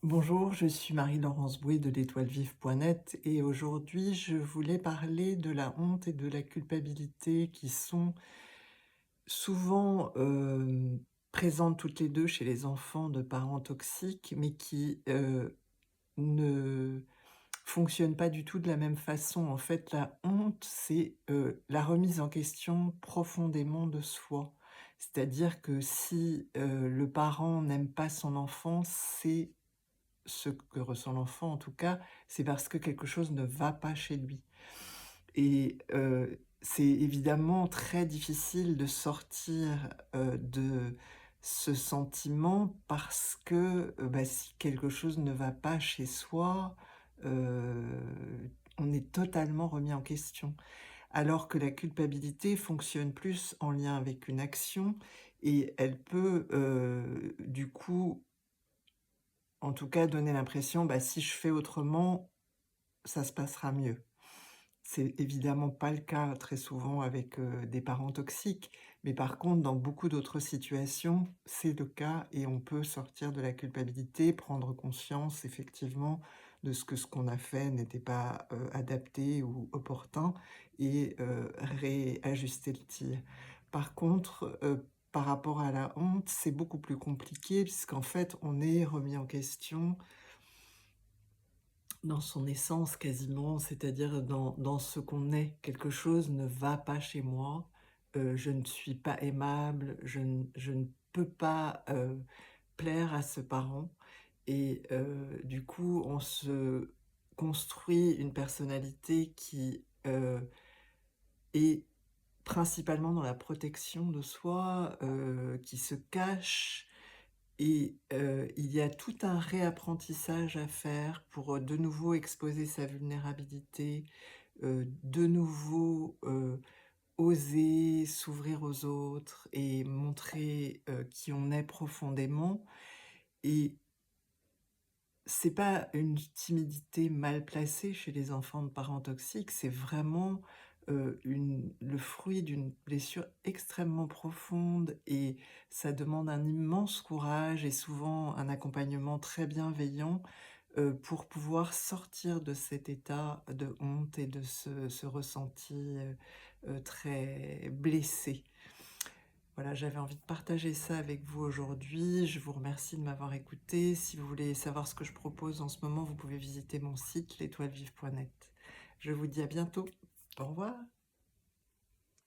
Bonjour, je suis Marie-Laurence Bouet de l'étoilevive.net et aujourd'hui je voulais parler de la honte et de la culpabilité qui sont souvent présentes toutes les deux chez les enfants de parents toxiques, mais qui ne fonctionnent pas du tout de la même façon. En fait, la honte, c'est la remise en question profondément de soi. C'est-à-dire que si le parent n'aime pas son enfant, c'est ce que ressent l'enfant en tout cas, c'est parce que quelque chose ne va pas chez lui et c'est évidemment très difficile de sortir de ce sentiment parce que si quelque chose ne va pas chez soi, on est totalement remis en question. Alors que la culpabilité fonctionne plus en lien avec une action et elle peut du coup, en tout cas, donner l'impression: si je fais autrement, ça se passera mieux. C'est évidemment pas le cas très souvent avec des parents toxiques, mais par contre dans beaucoup d'autres situations, c'est le cas et on peut sortir de la culpabilité, prendre conscience effectivement de ce qu'on a fait n'était pas adapté ou opportun et réajuster le tir. Par contre, par rapport à la honte, c'est beaucoup plus compliqué puisqu'en fait on est remis en question dans son essence quasiment, c'est-à-dire dans ce qu'on est. Quelque chose ne va pas chez moi, je ne suis pas aimable, je ne peux pas plaire à ce parent et du coup, on se construit une personnalité qui est principalement dans la protection de soi, qui se cache et il y a tout un réapprentissage à faire pour, de nouveau exposer sa vulnérabilité, de nouveau, oser s'ouvrir aux autres et montrer, qui on est profondément et c'est pas une timidité mal placée chez les enfants de parents toxiques, c'est vraiment, le fruit d'une blessure extrêmement profonde et ça demande un immense courage et souvent un accompagnement très bienveillant, pour pouvoir sortir de cet état de honte et de ce ressenti, très blessé. Voilà, j'avais envie de partager ça avec vous aujourd'hui. Je vous remercie de m'avoir écouté. Si vous voulez savoir ce que je propose en ce moment, vous pouvez visiter mon site l'étoilevive.net. Je vous dis à bientôt. Au revoir.